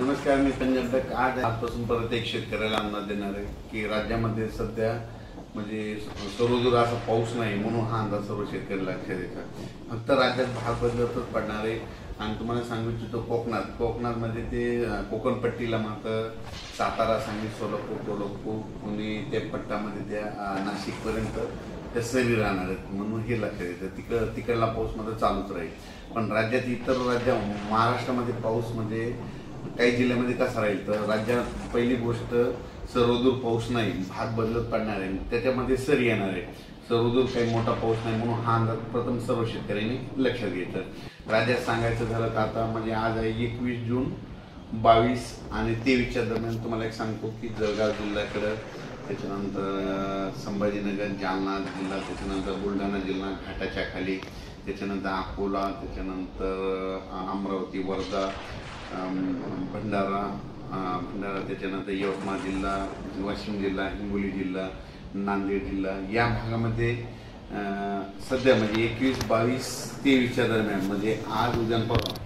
नमस्कार, मी संजय. आजपासून परत एक शेतकऱ्याला अंदाज देणार आहे की राज्यामध्ये सध्या म्हणजे सर्वदूर असा पाऊस नाही, म्हणून हा अंदाज सर्व शेतकऱ्याला लक्षात येतात. फक्त राज्यात भाग बदलतच पडणार आहे. आणि तुम्हाला सांगू इच्छितो कोकणामध्ये ते कोकणपट्टीला मात्र सातारा, सांगली, सोलापूर, पुणे त्या पट्टामध्ये त्या नाशिकपर्यंत त्या सरी राहणार आहेत, म्हणून हे लक्षात येतं. तिकडला पाऊस मध्ये चालूच राहील. पण राज्यात इतर महाराष्ट्रामध्ये पाऊस म्हणजे काही जिल्ह्यामध्ये कसा राहील तर राज्यात पहिली गोष्ट सर्वदूर पाऊस नाही, भाग बदलत पडणार आहे, त्याच्यामध्ये सरी येणार आहे. सर्वदूर काही मोठा पाऊस नाही, म्हणून हा अंदाज प्रथम सर्व शेतकऱ्यांनी लक्षात घ्यायचं. राज्यात सांगायचं झालं तर आता म्हणजे आज आहे 21 जून, 22 आणि 23च्या दरम्यान तुम्हाला एक सांगतो की जळगाव जिल्ह्याकडं, त्याच्यानंतर संभाजीनगर, जालना जिल्हा, त्याच्यानंतर बुलढाणा जिल्हा घाटाच्या खाली, त्याच्यानंतर अकोला, त्याच्यानंतर अमरावती, वर्धा, भंडारा, त्याच्यानंतर यवतमाळ जिल्हा, वाशिम जिल्हा, हिंगोली जिल्हा, नांदेड जिल्हा या भागामध्ये सध्या म्हणजे 21, 22, 23च्या दरम्यान म्हणजे आज उद्या परवा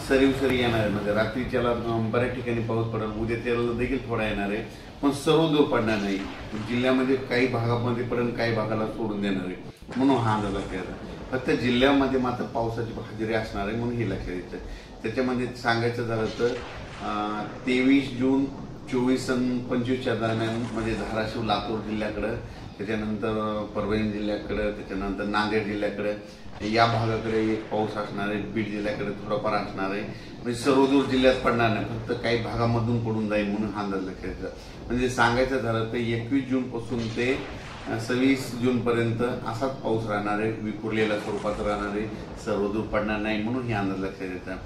सरी येणार आहे. म्हणजे रात्रीच्याला बऱ्याच ठिकाणी पाऊस पडेल, उद्या त्याला देखील थोडा येणार आहे, पण सर्वदूर पडणार नाही. जिल्ह्यामध्ये काही भागामध्ये पडेल, काही भागाला सोडून देणार आहे, म्हणून हा अंदाज लक्षात. फक्त जिल्ह्यामध्ये मात्र पावसाची हजेरी असणार आहे, म्हणून हे लक्षात येतं. त्याच्यामध्ये सांगायचं झालं तर 23 जून, 24 आणि 25च्या दरम्यान म्हणजे धाराशिव, लातूर जिल्ह्याकडं, त्याच्यानंतर परभणी जिल्ह्याकडं, त्याच्यानंतर नांदेड जिल्ह्याकडे या भागाकडे एक पाऊस असणार आहे. बीड जिल्ह्याकडे थोडाफार असणार आहे. म्हणजे सर्वदूर जिल्ह्यात पडणार नाही, फक्त काही भागामधून पडून जाईल, म्हणून हा अंदाज लक्षात येतं. म्हणजे सांगायचं झालं तर 21 जून पासून ते 26 जून पर्यंत असाच पाऊस राहणार आहे, विखुरलेल्या स्वरूपात राहणार आहे, सर्वदूर पडणार नाही, म्हणून हे अंदाज लक्षात येतात.